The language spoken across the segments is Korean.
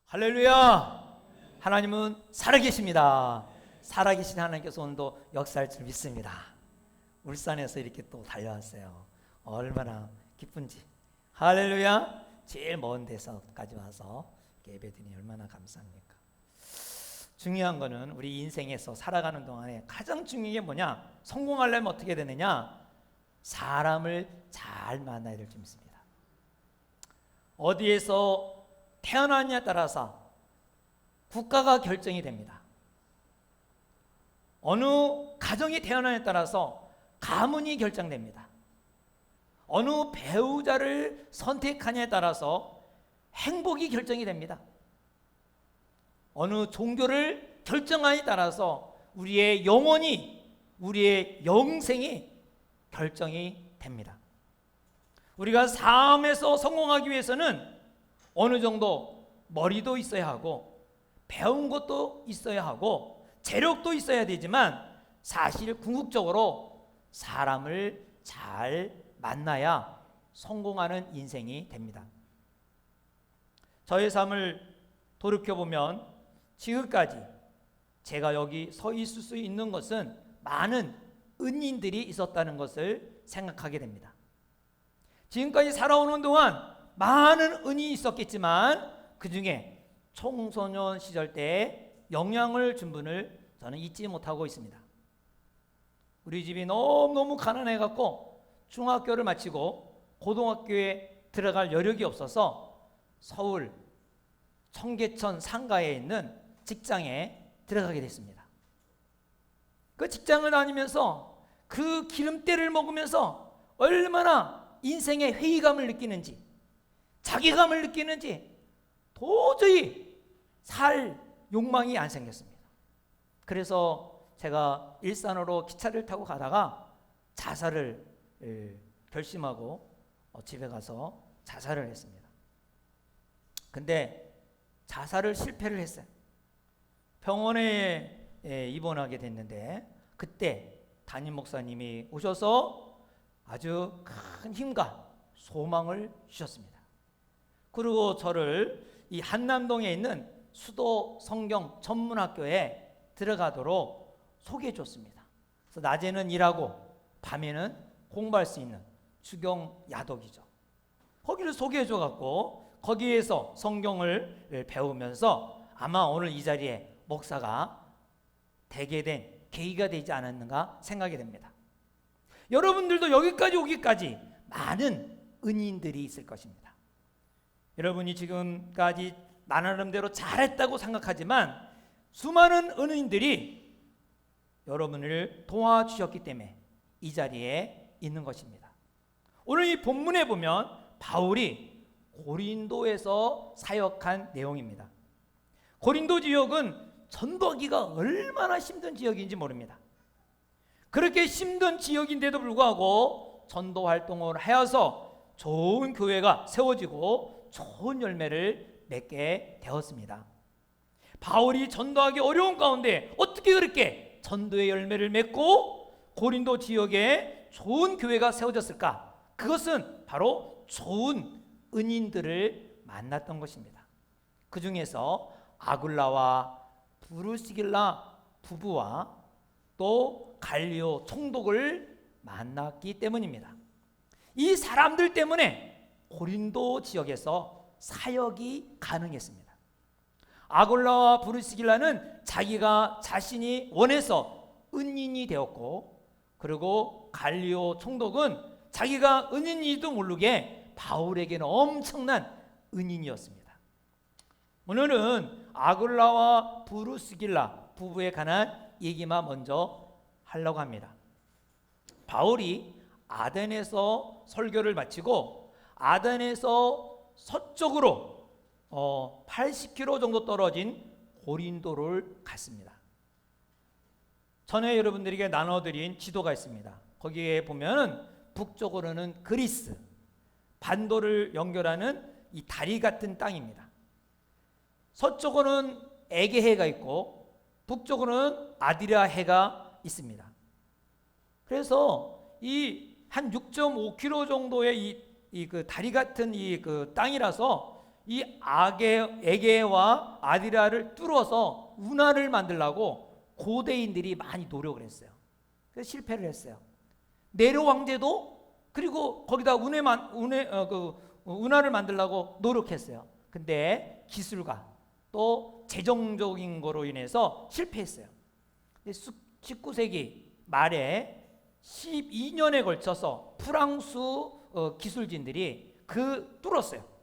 할렐루야! 하나님은 살아계십니다. 살아계신 하나님께서 오늘도 역사할 줄 믿습니다. 울산에서 이렇게 또 달려왔어요. 얼마나 기쁜지. 할렐루야! 제일 먼 데서까지 와서 예배드리니 얼마나 감사합니까? 중요한 거는 우리 인생에서 살아가는 동안에 가장 중요한 게 뭐냐? 성공하려면 어떻게 되느냐? 사람을 잘 만나야 될 줄 믿습니다. 어디에서 태어나느냐에 따라서 국가가 결정이 됩니다. 어느 가정이 태어나느냐에 따라서 가문이 결정됩니다. 어느 배우자를 선택하냐에 따라서 행복이 결정이 됩니다. 어느 종교를 결정하냐에 따라서 우리의 영혼이, 우리의 영생이 결정이 됩니다. 우리가 삶에서 성공하기 위해서는 어느 정도 머리도 있어야 하고 배운 것도 있어야 하고 재력도 있어야 되지만 사실 궁극적으로 사람을 잘 만나야 성공하는 인생이 됩니다. 저의 삶을 돌이켜보면 지금까지 제가 여기 서 있을 수 있는 것은 많은 은인들이 있었다는 것을 생각하게 됩니다. 지금까지 살아오는 동안 많은 은인이 있었겠지만 그 중에 청소년 시절 때 영향을 준 분을 저는 잊지 못하고 있습니다. 우리 집이 너무너무 가난해갖고 중학교를 마치고 고등학교에 들어갈 여력이 없어서 서울 청계천 상가에 있는 직장에 들어가게 됐습니다. 그 직장을 다니면서 그 기름때를 먹으면서 얼마나 인생의 회의감을 느끼는지, 자괴감을 느끼는지 도저히 살 욕망이 안 생겼습니다. 그래서 제가 일산으로 기차를 타고 가다가 자살을 결심하고 집에 가서 자살을 했습니다. 근데 자살을 실패를 했어요. 병원에 입원하게 됐는데 그때 담임 목사님이 오셔서 아주 큰 힘과 소망을 주셨습니다. 그리고 저를 이 한남동에 있는 수도 성경 전문학교에 들어가도록 소개해 줬습니다. 그래서 낮에는 일하고 밤에는 공부할 수 있는 주경 야독이죠. 거기를 소개해 줘갖고 거기에서 성경을 배우면서 아마 오늘 이 자리에 목사가 되게 된 계기가 되지 않았는가 생각이 됩니다. 여러분들도 여기까지 오기까지 많은 은인들이 있을 것입니다. 여러분이 지금까지 나름대로 잘했다고 생각하지만 수많은 은인들이 여러분을 도와주셨기 때문에 이 자리에 있는 것입니다. 오늘 이 본문에 보면 바울이 고린도에서 사역한 내용입니다. 고린도 지역은 전도하기가 얼마나 힘든 지역인지 모릅니다. 그렇게 힘든 지역인데도 불구하고 전도 활동을 하여서 좋은 교회가 세워지고 좋은 열매를 맺게 되었습니다. 바울이 전도하기 어려운 가운데 어떻게 그렇게 전도의 열매를 맺고 고린도 지역에 좋은 교회가 세워졌을까? 그것은 바로 좋은 은인들을 만났던 것입니다. 그 중에서 아굴라와 브루시길라 부부와 또 갈리오 총독을 만났기 때문입니다. 이 사람들 때문에 고린도 지역에서 사역이 가능했습니다. 아굴라와 브루시길라는 자기가 자신이 원해서 은인이 되었고, 그리고 갈리오 총독은 자기가 은인인지도 모르게 바울에게는 엄청난 은인이었습니다. 오늘은 아굴라와 브루시길라 부부에 관한 얘기만 먼저 하려고 합니다. 바울이 아덴에서 설교를 마치고 아덴에서 서쪽으로 80km 정도 떨어진 고린도를 갔습니다. 전에 여러분들에게 나눠드린 지도가 있습니다. 거기에 보면은 북쪽으로는 그리스, 반도를 연결하는 이 다리 같은 땅입니다. 서쪽으로는 에게해가 있고 북쪽으로는 아드리아해가 있습니다. 그래서 이 한 6.5km 정도의 이 그 다리 같은 이 그 땅이라서 이 에게와 아디라를 뚫어서 운하를 만들려고 고대인들이 많이 노력을 했어요. 그래서 실패를 했어요. 네로 왕제도 그리고 거기다 운하를 만들려고 노력했어요. 근데 기술과 또 재정적인 거로 인해서 실패했어요. 19세기 말에 12년에 걸쳐서 프랑스 기술진들이 뚫었어요.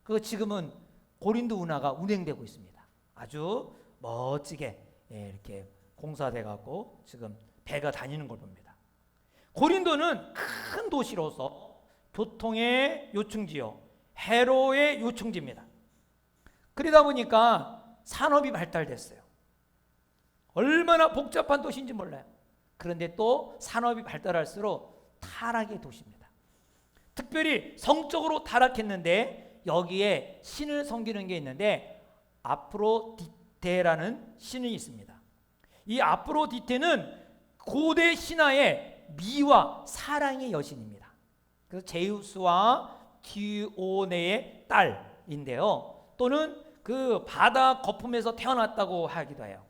그 지금은 고린도 운하가 운행되고 있습니다. 아주 멋지게 이렇게 공사돼 갖고 지금 배가 다니는 걸 봅니다. 고린도는 큰 도시로서 교통의 요충지요, 해로의 요충지입니다. 그러다 보니까 산업이 발달됐어요. 얼마나 복잡한 도시인지 몰라요. 그런데 또 산업이 발달할수록 타락의 도시입니다. 특별히 성적으로 타락했는데 여기에 신을 섬기는 게 있는데 아프로디테라는 신이 있습니다. 이 아프로디테는 고대 신화의 미와 사랑의 여신입니다. 그래서 제우스와 디오네의 딸인데요. 또는 그 바다 거품에서 태어났다고 하기도 해요.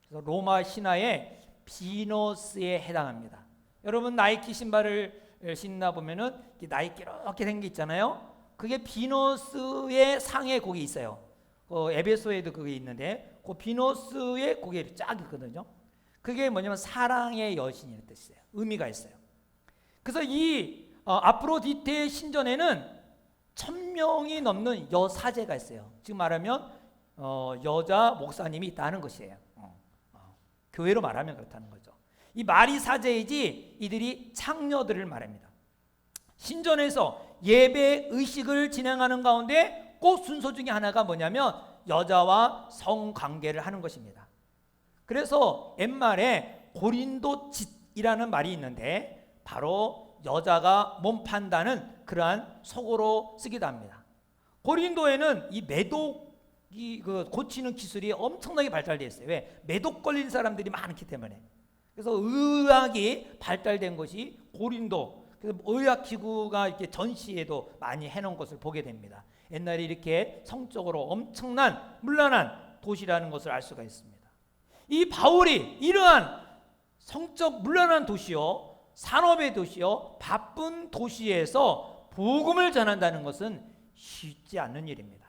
그래서 로마 신화의 비너스에 해당합니다. 여러분 나이키 신발을 신나 보면은 나이키 이렇게 된 게 있잖아요. 그게 비너스의 상에 거기 있어요. 에베소에도 그게 있는데 그 비너스의 그게 쫙 있거든요. 그게 뭐냐면 사랑의 여신이라는 뜻이에요. 의미가 있어요. 그래서 이 아프로디테의 신전에는 1000명이 넘는 여사제가 있어요. 지금 말하면 여자 목사님이 있다는 것이에요. 교회로 말하면 그렇다는 거죠. 이 말이 사제이지 이들이 창녀들을 말합니다. 신전에서 예배 의식을 진행하는 가운데 꼭 순서 중에 하나가 뭐냐면 여자와 성관계를 하는 것입니다. 그래서 옛말에 고린도짓이라는 말이 있는데 바로 여자가 몸 판다는 그러한 속어로 쓰기도 합니다. 고린도에는 이 매독 고치는 기술이 엄청나게 발달되어 있어요. 왜? 매독 걸린 사람들이 많기 때문에. 그래서 의학이 발달된 것이 고린도. 그래서 의학기구가 이렇게 전시에도 많이 해놓은 것을 보게 됩니다. 옛날에 이렇게 성적으로 엄청난 문란한 도시라는 것을 알 수가 있습니다. 이 바울이 이러한 성적 문란한 도시요, 산업의 도시요, 바쁜 도시에서 복음을 전한다는 것은 쉽지 않는 일입니다.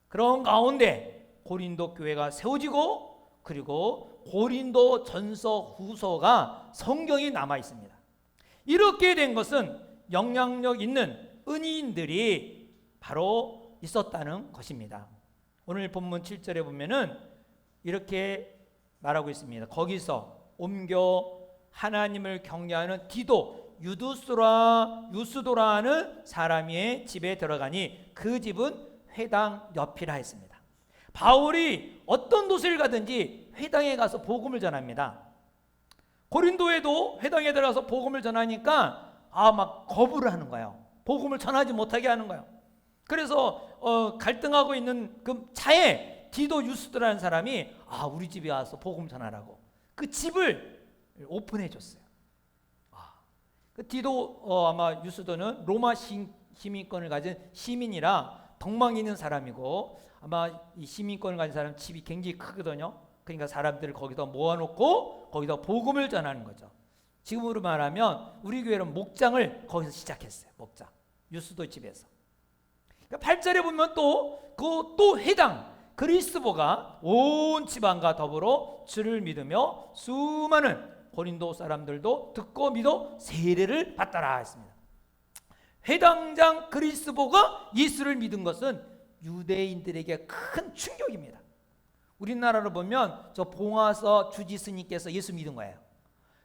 그런 가운데 고린도 교회가 세워지고 그리고 고린도 전서 후서가 성경이 남아 있습니다. 이렇게 된 것은 영향력 있는 은인들이 바로 있었다는 것입니다. 오늘 본문 7절에 보면은 이렇게 말하고 있습니다. 거기서 옮겨 하나님을 경외하는 디도 유스도라는 사람의 집에 들어가니 그 집은 회당 옆이라 했습니다. 바울이 어떤 도시를 가든지 회당에 가서 복음을 전합니다. 고린도에도 회당에 들어가서 복음을 전하니까 막 거부를 하는 거예요. 복음을 전하지 못하게 하는 거예요. 그래서 갈등하고 있는 그 차에 디도 유스도라는 사람이 우리 집에 와서 복음 전하라고 그 집을 오픈해 줬어요. 그 디도 아마 유스도는 로마 시민권을 가진 시민이라 덕망이 있는 사람이고 아마 이 시민권을 가진 사람 집이 굉장히 크거든요. 그러니까 사람들을 거기다 모아놓고 거기다 복음을 전하는 거죠. 지금으로 말하면 우리 교회는 목장을 거기서 시작했어요. 목장 유스도 집에서. 그러니까 8절에 보면 또 회당 그리스도가 온 지방과 더불어 주를 믿으며 수많은 고린도 사람들도 듣고 믿어 세례를 받더라 했습니다. 회당장 그리스도가 예수를 믿은 것은 유대인들에게 큰 충격입니다. 우리나라로 보면 저 봉화서 주지스님께서 예수 믿은 거예요.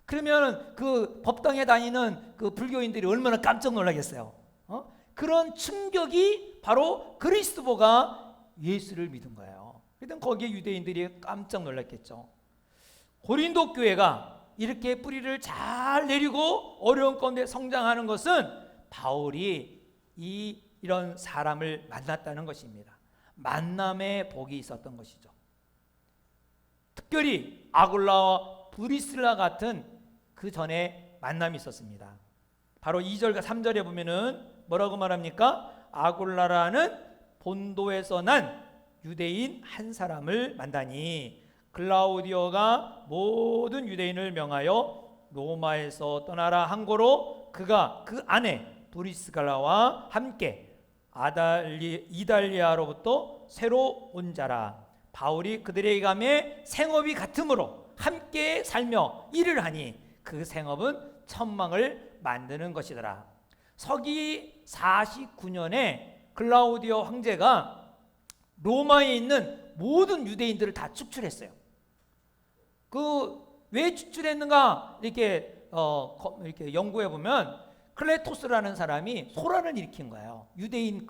그러면 그 법당에 다니는 그 불교인들이 얼마나 깜짝 놀라겠어요. 그런 충격이 바로 그리스도가 예수를 믿은 거예요. 그랬더니 거기에 유대인들이 깜짝 놀랐겠죠. 고린도 교회가 이렇게 뿌리를 잘 내리고 어려운 가운데 성장하는 것은 바울이 이런 사람을 만났다는 것입니다. 만남의 복이 있었던 것이죠. 특별히 아굴라와 브리스라 같은 그 전에 만남이 있었습니다. 바로 2절과 3절에 보면은 뭐라고 말합니까? 아굴라라는 본도에서 난 유대인 한 사람을 만나니 클라우디오가 모든 유대인을 명하여 로마에서 떠나라 한 거로 그가 그 아내 브리스갈라와 함께 이달리아로부터 새로 온 자라. 바울이 그들에게 가매 생업이 같으므로 함께 살며 일을 하니 그 생업은 천망을 만드는 것이더라. 서기 49년에 클라우디오 황제가 로마에 있는 모든 유대인들을 다 축출했어요. 그 왜 축출했는가 이렇게 연구해 보면 클레토스라는 사람이 소란을 일으킨 거예요. 유대인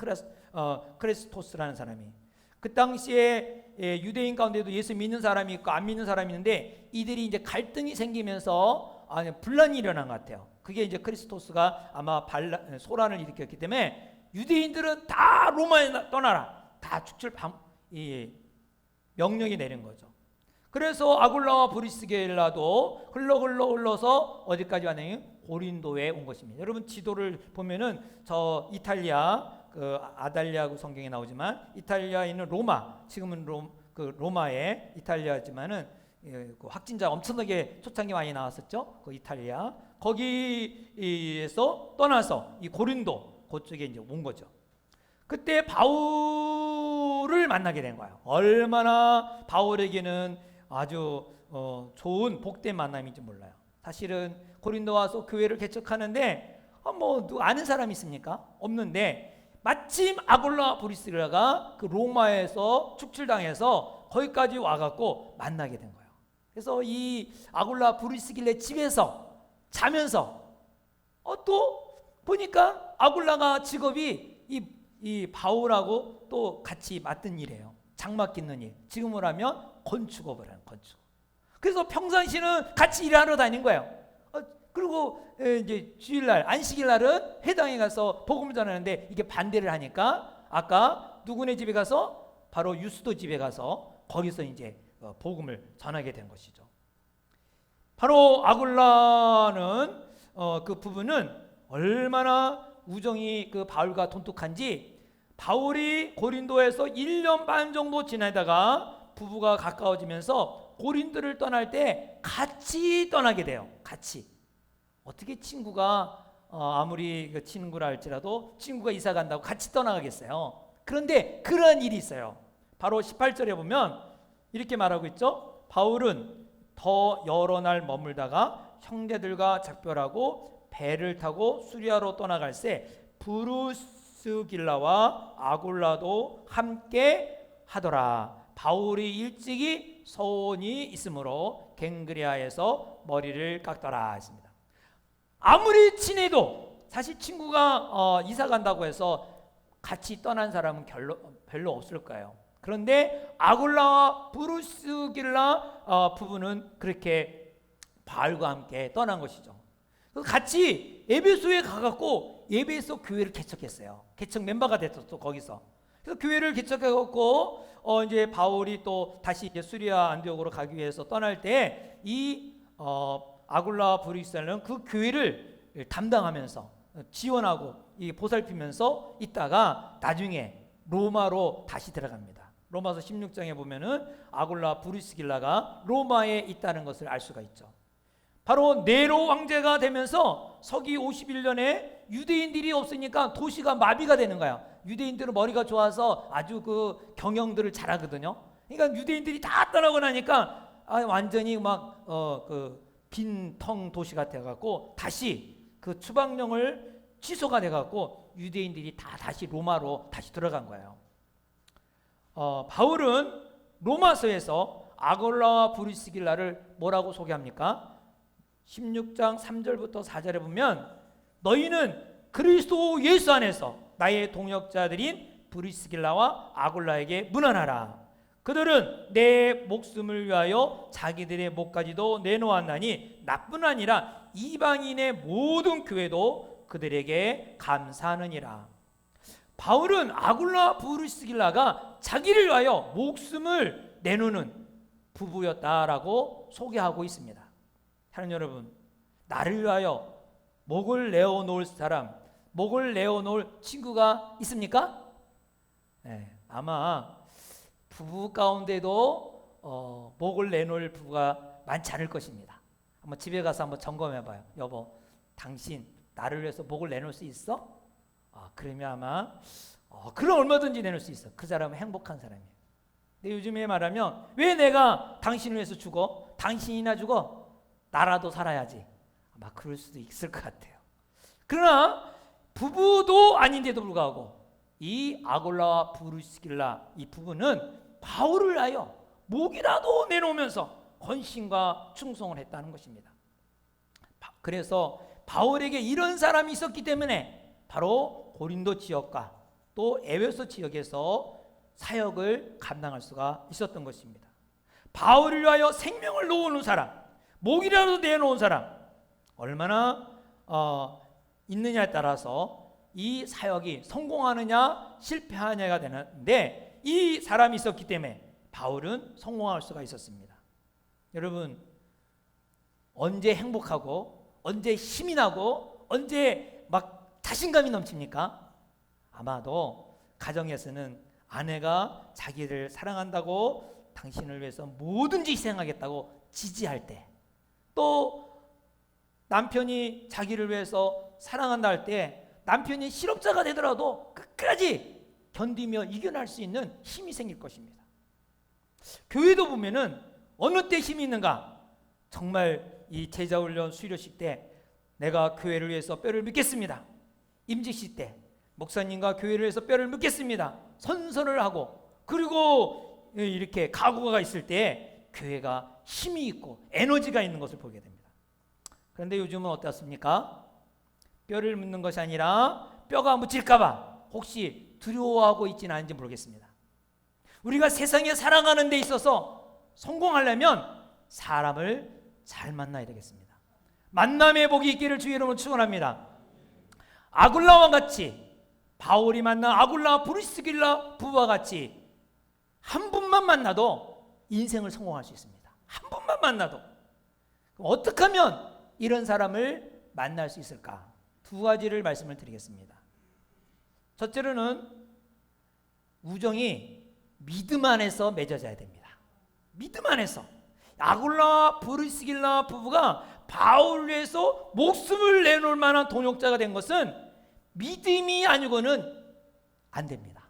크레스토스라는 사람이. 그 당시에 유대인 가운데도 예수 믿는 사람이 있고 안 믿는 사람이 있는데 이들이 이제 갈등이 생기면서 분란이 일어난 것 같아요. 그게 이제 크리스토스가 아마 소란을 일으켰기 때문에 유대인들은 다 로마에 떠나라. 다 축출 명령이 내린 거죠. 그래서 아굴라와 브리스겔라도 흘러서 어디까지 왔냐면 고린도에 온 것입니다. 여러분 지도를 보면은 저 이탈리아 그 아달리아구 성경에 나오지만 이탈리아에 있는 로마, 지금은 로마의 이탈리아지만은 그 확진자 엄청나게 초창기 많이 나왔었죠. 그 이탈리아 거기에서 떠나서 이 고린도 그쪽에 이제 온 거죠. 그때 바울을 만나게 된 거예요. 얼마나 바울에게는 아주 좋은 복된 만남인지 몰라요. 사실은 고린도 와서 교회를 개척하는데 뭐 아는 사람이 있습니까? 없는데 마침 아굴라 브리스라가 그 로마에서 축출당해서 거기까지 와갖고 만나게 된 거예요. 그래서 이 아굴라 브리스길의 집에서 자면서 또 보니까 아굴라가 직업이 이 바울하고 또 같이 맡은 일이에요. 장막 깃는 일. 지금으로 하면 건축업을 하는 건축. 그래서 평상시는 같이 일하러 다닌 거예요. 그리고 이제 주일날 안식일날은 회당에 가서 복음을 전하는데 이게 반대를 하니까 아까 누구네 집에 가서 바로 유스도 집에 가서 거기서 이제 복음을 전하게 된 것이죠. 바로 아굴라는 그 부부는 얼마나 우정이 그 바울과 돈독한지 바울이 고린도에서 1년 반 정도 지내다가 부부가 가까워지면서 고린도를 떠날 때 같이 떠나게 돼요. 같이. 어떻게 친구가 아무리 그 친구라 할지라도 친구가 이사 간다고 같이 떠나가겠어요. 그런데 그런 일이 있어요. 바로 18절에 보면 이렇게 말하고 있죠. 바울은 더 여러 날 머물다가 형제들과 작별하고 배를 타고 수리아로 떠나갈새 브루스길라와 아굴라도 함께 하더라. 바울이 일찍이 소원이 있으므로 갱그리아에서 머리를 깎더라 했습니다. 아무리 친해도 사실 친구가 이사 간다고 해서 같이 떠난 사람은 별로 없을 거예요. 그런데 아굴라와 브루스길라 부부는 그렇게 바울과 함께 떠난 것이죠. 같이 에베소에 가갖고 에베소 교회를 개척했어요. 개척 멤버가 됐었어 거기서. 그래서 교회를 개척해갖고 이제 바울이 또 다시 이제 수리아 안디옥으로 가기 위해서 떠날 때 이 아굴라 브리스는 그 교회를 담당하면서 지원하고 보살피면서 있다가 나중에 로마로 다시 들어갑니다. 로마서 16장에 보면은 아굴라 브리스길라가 로마에 있다는 것을 알 수가 있죠. 바로 네로 황제가 되면서 서기 51년에 유대인들이 없으니까 도시가 마비가 되는 거야. 유대인들은 머리가 좋아서 아주 그 경영들을 잘하거든요. 그러니까 유대인들이 다 떠나고 나니까 완전히 막 그 빈텅 도시가 돼갖고 다시 그 추방령을 취소가 돼갖고 유대인들이 다 다시 로마로 다시 들어간 거예요. 바울은 로마서에서 아굴라와 브리스길라를 뭐라고 소개합니까? 16장 3절부터 4절에 보면 너희는 그리스도 예수 안에서 나의 동역자들인 브리스길라와 아굴라에게 문안하라. 그들은 내 목숨을 위하여 자기들의 목까지도 내놓았나니 나뿐 아니라 이방인의 모든 교회도 그들에게 감사하느니라. 바울은 아굴라 브리스길라가 자기를 위하여 목숨을 내놓는 부부였다라고 소개하고 있습니다. 사랑하는 여러분, 나를 위하여 목을 내어놓을 사람, 목을 내어놓을 친구가 있습니까? 아마 부부 가운데도 목을 내놓을 부부가 많지 않을 것입니다. 한번 집에 가서 한번 점검해봐요. 여보, 당신 나를 위해서 목을 내놓을 수 있어? 그러면 아마 그럼 얼마든지 내놓을 수 있어. 그 사람은 행복한 사람이에요. 근데 요즘에 말하면 왜 내가 당신을 위해서 죽어? 당신이나 죽어? 나라도 살아야지. 아마 그럴 수도 있을 것 같아요. 그러나 부부도 아닌데도 불구하고 이 아굴라와 브리스길라 이 부부는 바울을 위하여 목이라도 내놓으면서 헌신과 충성을 했다는 것입니다. 그래서 바울에게 이런 사람이 있었기 때문에 바로 고린도 지역과 또 에베소 지역에서 사역을 감당할 수가 있었던 것입니다. 바울을 위하여 생명을 놓는 사람, 목이라도 내놓은 사람 얼마나 있느냐에 따라서 이 사역이 성공하느냐 실패하느냐가 되는데, 이 사람이 있었기 때문에 바울은 성공할 수가 있었습니다. 여러분, 언제 행복하고 언제 힘이 나고 언제 막 자신감이 넘칩니까? 아마도 가정에서는 아내가 자기를 사랑한다고 당신을 위해서 뭐든지 희생하겠다고 지지할 때, 또 남편이 자기를 위해서 사랑한다 할 때 남편이 실업자가 되더라도 끝까지 견디며 이겨낼 수 있는 힘이 생길 것입니다. 교회도 보면은 어느 때 힘이 있는가? 정말 이 제자훈련 수료식 때 내가 교회를 위해서 뼈를 묻겠습니다. 임직식 때 목사님과 교회를 위해서 뼈를 묻겠습니다. 선서를 하고, 그리고 이렇게 각오가 있을 때 교회가 힘이 있고 에너지가 있는 것을 보게 됩니다. 그런데 요즘은 어떻습니까? 뼈를 묻는 것이 아니라 뼈가 묻힐까봐 혹시 두려워하고 있지는 않은지 모르겠습니다. 우리가 세상에 살아가는 데 있어서 성공하려면 사람을 잘 만나야 되겠습니다. 만남의 복이 있기를 주의 이름으로 축원합니다. 아굴라와 같이, 바울이 만난 아굴라 브리스길라 부부와 같이 한 분만 만나도 인생을 성공할 수 있습니다. 한 분만 만나도. 그럼 어떻게 하면 이런 사람을 만날 수 있을까? 두 가지를 말씀을 드리겠습니다. 첫째로는 우정이 믿음 안에서 맺어져야 됩니다. 믿음 안에서. 아굴라 브리스길라 부부가 바울을 위해서 목숨을 내놓을 만한 동역자가 된 것은 믿음이 아니고는 안 됩니다.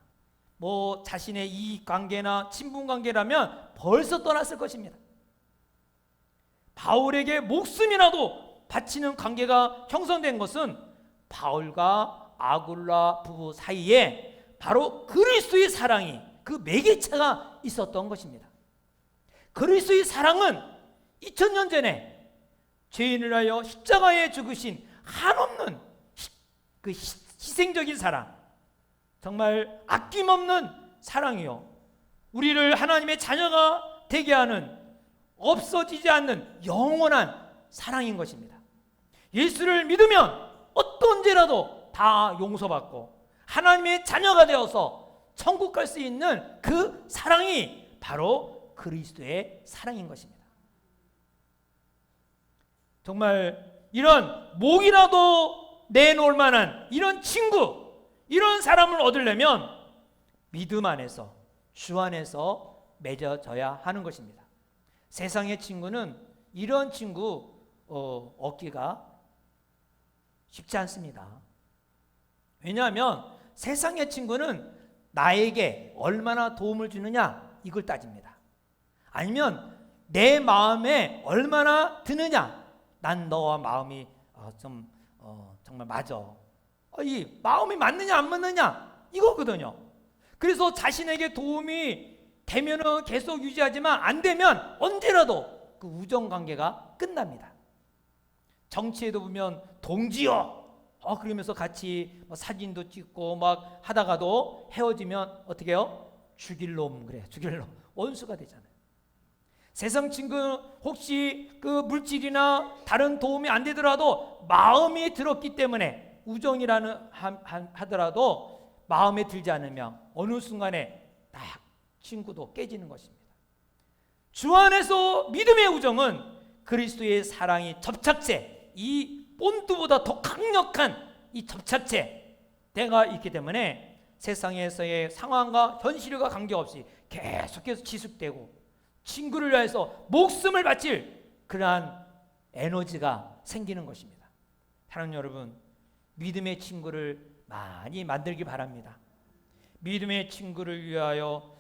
뭐 자신의 이익 관계나 친분 관계라면 벌써 떠났을 것입니다. 바울에게 목숨이라도 바치는 관계가 형성된 것은 바울과 아굴라 부부 사이에 바로 그리스도의 사랑이, 그 매개체가 있었던 것입니다. 그리스도의 사랑은 2000년 전에 죄인을 위하여 십자가에 죽으신 한없는 그 희생적인 사랑, 정말 아낌없는 사랑이요, 우리를 하나님의 자녀가 되게 하는 없어지지 않는 영원한 사랑인 것입니다. 예수를 믿으면 어떤 죄라도 다 용서받고 하나님의 자녀가 되어서 천국 갈 수 있는 그 사랑이 바로 그리스도의 사랑인 것입니다. 정말 이런 목이라도 내놓을 만한 이런 친구, 이런 사람을 얻으려면 믿음 안에서, 주 안에서 맺어져야 하는 것입니다. 세상의 친구는 이런 친구 얻기가 쉽지 않습니다. 왜냐하면 세상의 친구는 나에게 얼마나 도움을 주느냐 이걸 따집니다. 아니면 내 마음에 얼마나 드느냐, 난 너와 마음이 정말 맞아, 이 마음이 맞느냐 안 맞느냐 이거거든요. 그래서 자신에게 도움이 되면은 계속 유지하지만 안 되면 언제라도 그 우정 관계가 끝납니다. 정치에도 보면 동지요 그러면서 같이 사진도 찍고 막 하다가도 헤어지면 어떻게 해요? 죽일 놈, 그래, 죽일 놈, 원수가 되잖아요. 세상 친구 혹시 그 물질이나 다른 도움이 안 되더라도 마음이 들었기 때문에, 우정이라는 하더라도 마음에 들지 않으면 어느 순간에 딱 친구도 깨지는 것입니다. 주 안에서 믿음의 우정은 그리스도의 사랑이 접착제, 이 본드보다 더 강력한 이 접착제가 있기 때문에 세상에서의 상황과 현실과 관계없이 계속해서 지속되고 친구를 위해서 목숨을 바칠 그러한 에너지가 생기는 것입니다. 사랑하는 여러분, 믿음의 친구를 많이 만들기 바랍니다. 믿음의 친구를 위하여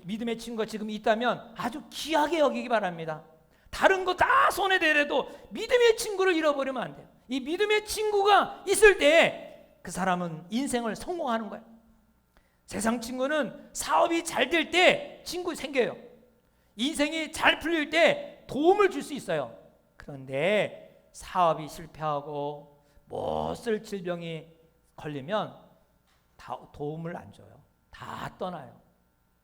믿음의 친구가 지금 있다면 아주 귀하게 여기기 바랍니다. 다른 거 다 손에 대래도 믿음의 친구를 잃어버리면 안 돼요. 이 믿음의 친구가 있을 때 그 사람은 인생을 성공하는 거예요. 세상 친구는 사업이 잘 될 때 친구 생겨요. 인생이 잘 풀릴 때 도움을 줄 수 있어요. 그런데 사업이 실패하고 못 쓸 질병이 걸리면 다 도움을 안 줘요. 다 떠나요.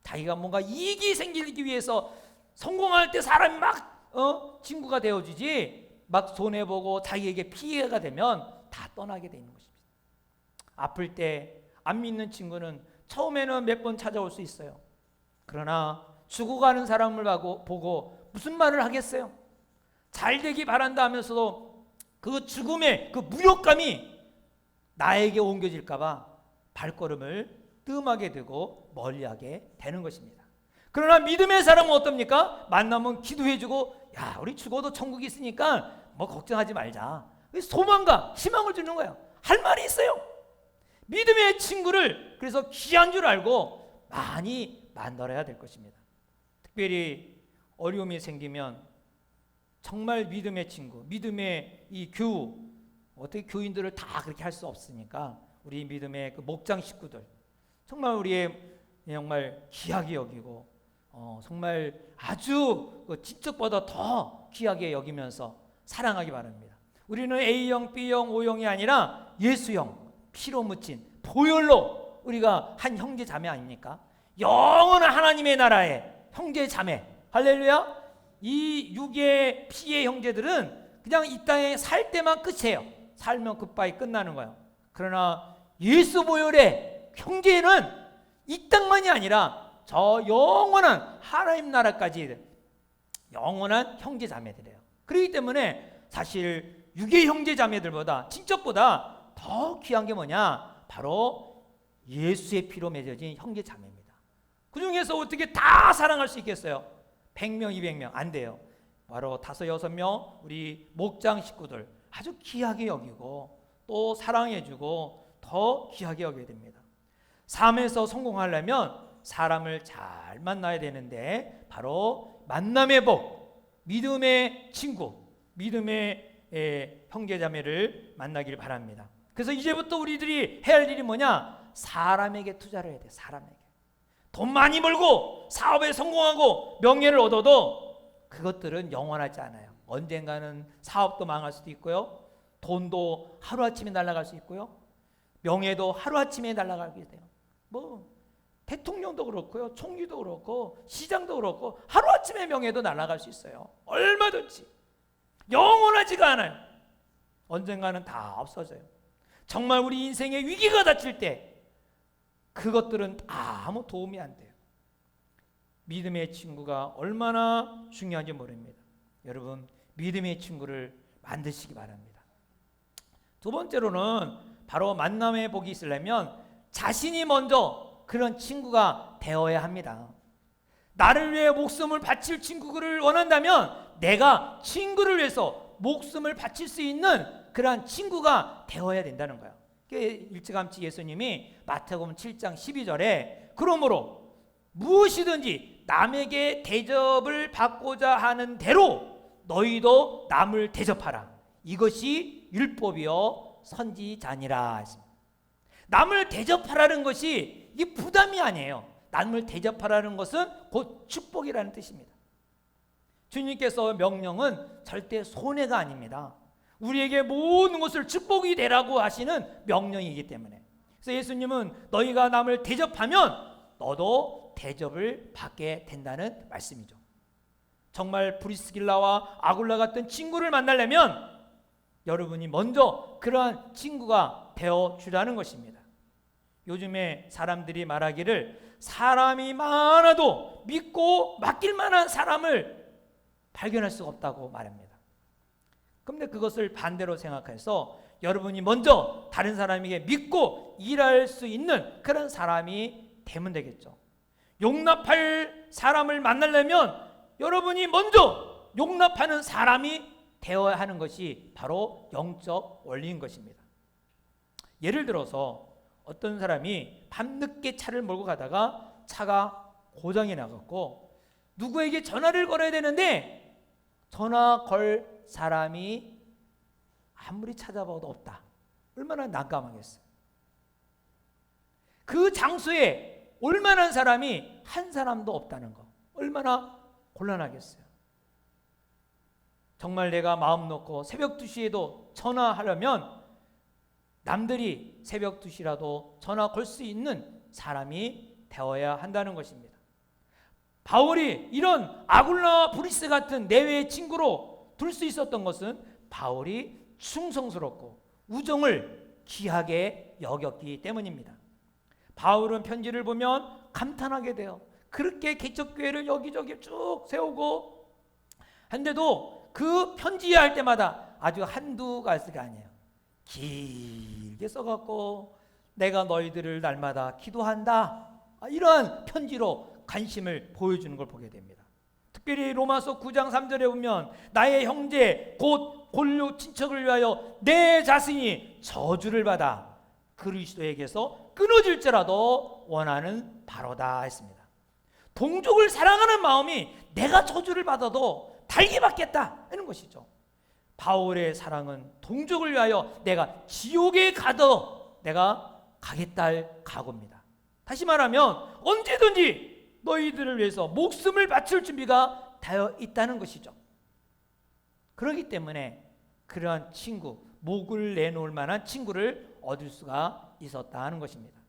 자기가 뭔가 이익이 생기기 위해서 성공할 때 사람이 막 친구가 되어주지, 막 손해보고 자기에게 피해가 되면 다 떠나게 되는 것입니다. 아플 때 안 믿는 친구는 처음에는 몇 번 찾아올 수 있어요. 그러나 죽어가는 사람을 보고 무슨 말을 하겠어요? 잘 되기 바란다 하면서도 그 죽음의 그 무력감이 나에게 옮겨질까 봐 발걸음을 뜸하게 되고 멀리하게 되는 것입니다. 그러나 믿음의 사람은 어떻습니까? 만나면 기도해주고, 야, 우리 죽어도 천국이 있으니까 뭐 걱정하지 말자. 소망과 희망을 주는 거예요. 할 말이 있어요. 믿음의 친구를 그래서 귀한 줄 알고 많이 만들어야 될 것입니다. 특별히 어려움이 생기면 정말 믿음의 친구, 믿음의 이 교우, 어떻게 교인들을 다 그렇게 할 수 없으니까 우리 믿음의 그 목장 식구들 정말 우리의 정말 귀하게 여기고 정말 아주 지적보다 더 귀하게 여기면서 사랑하기 바랍니다. 우리는 A형, B형, O형이 아니라 예수형, 피로 묻힌 보혈로 우리가 한 형제 자매 아닙니까? 영원한 하나님의 나라의 형제 자매. 할렐루야. 이 육의 피의 형제들은 그냥 이 땅에 살 때만 끝이에요. 살면 굿바이 끝나는 거예요. 그러나 예수 보혈의 형제는 이 땅만이 아니라 저 영원한 하나님 나라까지 영원한 형제 자매들이에요. 그렇기 때문에 사실 육의 형제 자매들보다 친척보다 더 귀한 게 뭐냐? 바로 예수의 피로 맺어진 형제 자매입니다. 그 중에서 어떻게 다 사랑할 수 있겠어요? 100명, 200명 안 돼요. 바로 5, 6명 우리 목장 식구들 아주 귀하게 여기고 또 사랑해주고 더 귀하게 여겨야 됩니다. 삶에서 성공하려면 사람을 잘 만나야 되는데 바로 만남의 복, 믿음의 친구, 믿음의 형제자매를 만나길 바랍니다. 그래서 이제부터 우리들이 해야 할 일이 뭐냐? 사람에게 투자를 해야 돼. 사람에게. 돈 많이 벌고 사업에 성공하고 명예를 얻어도 그것들은 영원하지 않아요. 언젠가는 사업도 망할 수도 있고요. 돈도 하루아침에 날아갈 수 있고요. 명예도 하루아침에 날아가게 돼요. 뭐 대통령도 그렇고요. 총리도 그렇고 시장도 그렇고 하루아침에 명예도 날아갈 수 있어요. 얼마든지. 영원하지가 않아요. 언젠가는 다 없어져요. 정말 우리 인생에 위기가 닥칠 때 그것들은 아무 도움이 안 돼요. 믿음의 친구가 얼마나 중요한지 모릅니다. 여러분, 믿음의 친구를 만드시기 바랍니다. 두 번째로는 바로 만남의 복이 있으려면 자신이 먼저 그런 친구가 되어야 합니다. 나를 위해 목숨을 바칠 친구를 원한다면 내가 친구를 위해서 목숨을 바칠 수 있는 그러한 친구가 되어야 된다는 거예요. 일찌감치 예수님이 마태복음 7장 12절에 그러므로 무엇이든지 남에게 대접을 받고자 하는 대로 너희도 남을 대접하라. 이것이 율법이요 선지자니라. 남을 대접하라는 것이 이게 부담이 아니에요. 남을 대접하라는 것은 곧 축복이라는 뜻입니다. 주님께서 명령은 절대 손해가 아닙니다. 우리에게 모든 것을 축복이 되라고 하시는 명령이기 때문에. 그래서 예수님은 너희가 남을 대접하면 너도 대접을 받게 된다는 말씀이죠. 정말 브리스길라와 아굴라 같은 친구를 만나려면 여러분이 먼저 그러한 친구가 되어주라는 것입니다. 요즘에 사람들이 말하기를 사람이 많아도 믿고 맡길 만한 사람을 발견할 수가 없다고 말합니다. 그런데 그것을 반대로 생각해서 여러분이 먼저 다른 사람에게 믿고 일할 수 있는 그런 사람이 되면 되겠죠. 용납할 사람을 만나려면 여러분이 먼저 용납하는 사람이 되어야 하는 것이 바로 영적 원리인 것입니다. 예를 들어서 어떤 사람이 밤늦게 차를 몰고 가다가 차가 고장이 나갔고 누구에게 전화를 걸어야 되는데 전화 걸 사람이 아무리 찾아봐도 없다. 얼마나 난감하겠어요. 그 장소에 올 만한 사람이 한 사람도 없다는 거 얼마나 곤란하겠어요. 정말 내가 마음 놓고 새벽 2시에도 전화하려면 남들이 새벽 2시라도 전화 걸 수 있는 사람이 되어야 한다는 것입니다. 바울이 이런 아굴라와 브리스 같은 내외의 친구로 둘 수 있었던 것은 바울이 충성스럽고 우정을 귀하게 여겼기 때문입니다. 바울은 편지를 보면 감탄하게 돼요. 그렇게 개척교회를 여기저기 쭉 세우고 한데도 그 편지할 때마다 아주 한두 가지가 아니에요. 길게 써갖고 내가 너희들을 날마다 기도한다, 이러한 편지로 관심을 보여주는 걸 보게 됩니다. 특별히 로마서 9장 3절에 보면 나의 형제 곧 골로 친척을 위하여 내 자신이 저주를 받아 그리스도에게서 끊어질지라도 원하는 바로다 했습니다. 동족을 사랑하는 마음이 내가 저주를 받아도 달게 받겠다 하는 것이죠. 바울의 사랑은 동족을 위하여 내가 지옥에 가도 내가 가겠다 할 각오입니다. 다시 말하면 언제든지 너희들을 위해서 목숨을 바칠 준비가 되어 있다는 것이죠. 그렇기 때문에 그러한 친구, 목을 내놓을 만한 친구를 얻을 수가 있었다 하는 것입니다.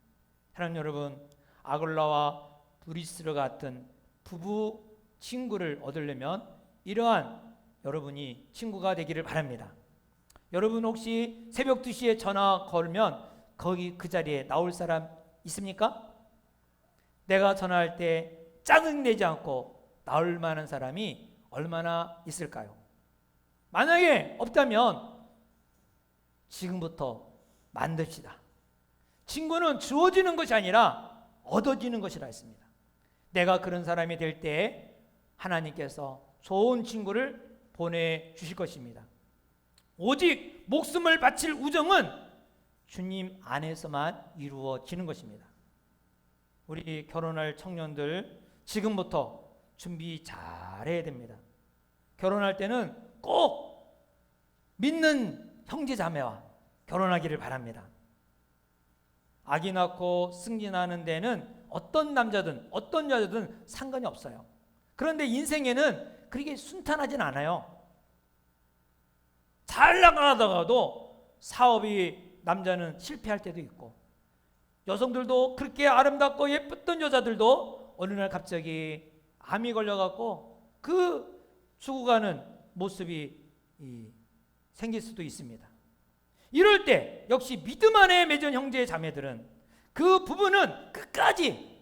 사랑하는 여러분, 아굴라와 브리스라 같은 부부 친구를 얻으려면 이러한 여러분이 친구가 되기를 바랍니다. 여러분 혹시 새벽 2시에 전화 걸면 거기 그 자리에 나올 사람 있습니까? 내가 전화할 때 짜증내지 않고 나올 만한 사람이 얼마나 있을까요? 만약에 없다면 지금부터 만듭시다. 친구는 주어지는 것이 아니라 얻어지는 것이라 했습니다. 내가 그런 사람이 될 때 하나님께서 좋은 친구를 보내주실 것입니다. 오직 목숨을 바칠 우정은 주님 안에서만 이루어지는 것입니다. 우리 결혼할 청년들 지금부터 준비 잘해야 됩니다. 결혼할 때는 꼭 믿는 형제 자매와 결혼하기를 바랍니다. 아기 낳고 승진하는 데는 어떤 남자든 어떤 여자든 상관이 없어요. 그런데 인생에는 그렇게 순탄하진 않아요. 잘 나가다가도 사업이 남자는 실패할 때도 있고 여성들도 그렇게 아름답고 예뻤던 여자들도 어느 날 갑자기 암이 걸려갖고 그 죽어가는 모습이 생길 수도 있습니다. 이럴 때 역시 믿음 안에 맺은 형제 자매들은 그 부부는 끝까지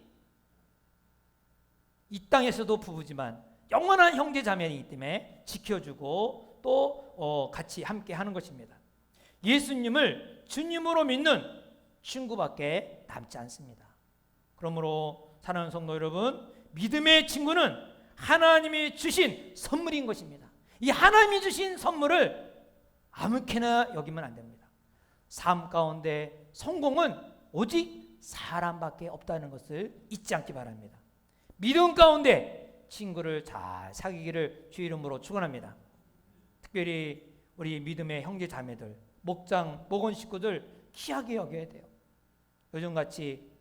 이 땅에서도 부부지만 영원한 형제 자매이기 때문에 지켜주고 또 같이 함께 하는 것입니다. 예수님을 주님으로 믿는 친구밖에 남지 않습니다. 그러므로 사랑하는 성도 여러분, 믿음의 친구는 하나님이 주신 선물인 것입니다. 이 하나님이 주신 선물을 아무렇게나 여기면 안 됩니다. 삶 가운데 성공은 오직 사람밖에 없다는 것을 잊지 않기 바랍니다. 믿음 가운데 친구를 잘 사귀기를 주 이름으로 축원합니다. 특별히 우리 믿음의 형제 자매들, 목원 식구들 귀하게 여겨야 돼요. 요즘같이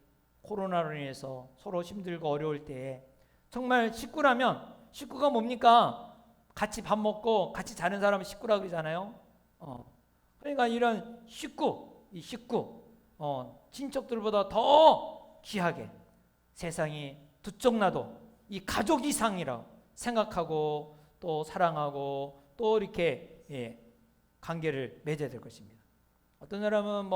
코로나로 인해서 서로 힘들고 어려울 때에 정말 식구라면, 식구가 뭡니까? 같이 밥 먹고 같이 자는 사람은 식구라고 그러잖아요. 그러니까 이런 식구, 친척들보다 더 귀하게 세상이 두 쪽 나도 이 가족 이상이라고 생각하고 또 사랑하고 또 이렇게 관계를 맺어야 될 것입니다. 어떤 사람은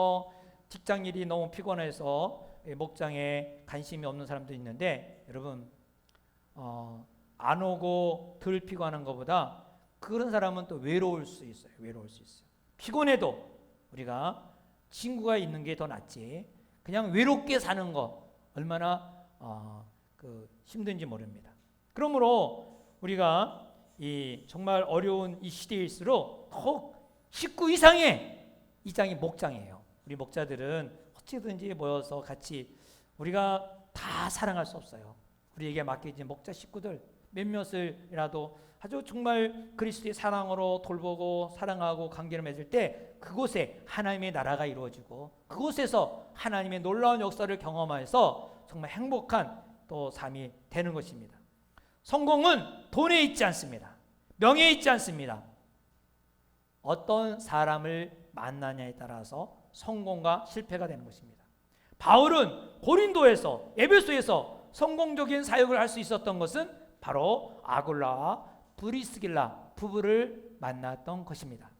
직장 일이 너무 피곤해서 목장에 관심이 없는 사람도 있는데, 여러분 안 오고 덜 피곤한 것보다 그런 사람은 또 외로울 수 있어요. 피곤해도 우리가 친구가 있는 게 더 낫지 그냥 외롭게 사는 거 얼마나 힘든지 모릅니다. 그러므로 우리가 이 정말 어려운 이 시대일수록 더욱 식구 이상의 이 장이 목장이에요. 우리 목자들은 어찌든지 모여서 같이 우리가 다 사랑할 수 없어요. 우리에게 맡겨진 목자 식구들 몇몇을이라도 아주 정말 그리스도의 사랑으로 돌보고 사랑하고 관계를 맺을 때 그곳에 하나님의 나라가 이루어지고 그곳에서 하나님의 놀라운 역사를 경험해서 정말 행복한 또 삶이 되는 것입니다. 성공은 돈에 있지 않습니다. 명예에 있지 않습니다. 어떤 사람을 만나냐에 따라서 성공과 실패가 되는 것입니다. 바울은 고린도에서 에베소에서 성공적인 사역을 할 수 있었던 것은 바로 아굴라와 브리스길라 부부를 만났던 것입니다.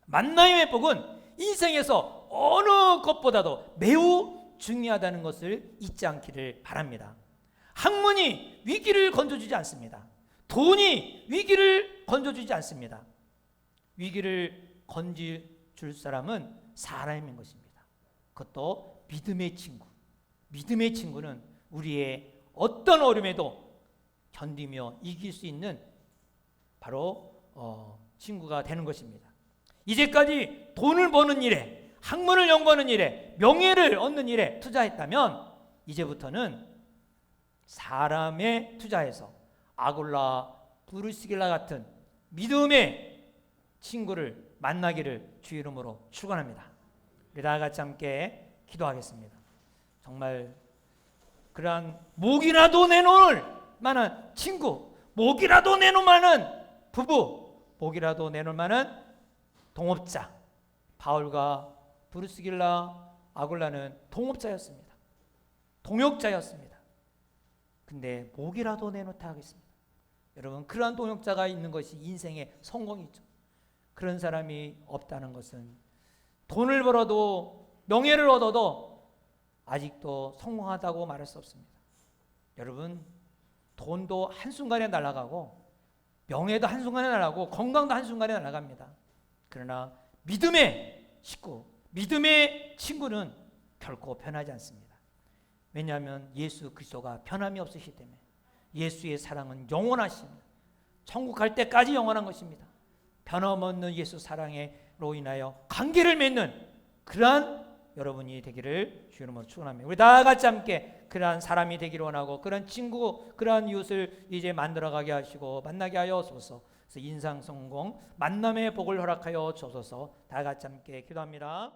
만남의 복은 인생에서 어느 것보다도 매우 중요하다는 것을 잊지 않기를 바랍니다. 학문이 위기를 건져주지 않습니다. 돈이 위기를 건져주지 않습니다. 위기를 건져줄 사람은 사람인 것입니다. 그것도 믿음의 친구. 믿음의 친구는 우리의 어떤 어려움에도 견디며 이길 수 있는 바로 친구가 되는 것입니다. 이제까지 돈을 버는 일에, 학문을 연구하는 일에, 명예를 얻는 일에 투자했다면 이제부터는 사람에 투자해서 아굴라, 브리스길라 같은 믿음의 친구를 만나기를 주의 이름으로 축원합니다. 우리 다 같이 함께 기도하겠습니다. 정말 그러한 목이라도 내놓을 만한 친구, 목이라도 내놓을 만한 부부, 목이라도 내놓을 만한 동업자. 바울과 브리스길라, 아굴라는 동업자였습니다. 동역자였습니다. 근데 목이라도 내놓다 하겠습니다. 여러분, 그러한 동역자가 있는 것이 인생의 성공이죠. 그런 사람이 없다는 것은 돈을 벌어도 명예를 얻어도 아직도 성공하다고 말할 수 없습니다. 여러분, 돈도 한순간에 날아가고 명예도 한순간에 날아가고 건강도 한순간에 날아갑니다. 그러나 믿음의 식구, 믿음의 친구는 결코 변하지 않습니다. 왜냐하면 예수 그리스도가 변함이 없으시기 때문에 예수의 사랑은 영원하십니다. 천국 갈 때까지 영원한 것입니다. 변함없는 예수 사랑으로 인하여 관계를 맺는 그러한 여러분이 되기를 주의 이름으로 축원합니다. 우리 다 같이 함께 그러한 사람이 되기를 원하고 그러한 친구, 그러한 이웃을 이제 만들어가게 하시고 만나게 하여 주소서. 인상 성공, 만남의 복을 허락하여 주소서. 다 같이 함께 기도합니다.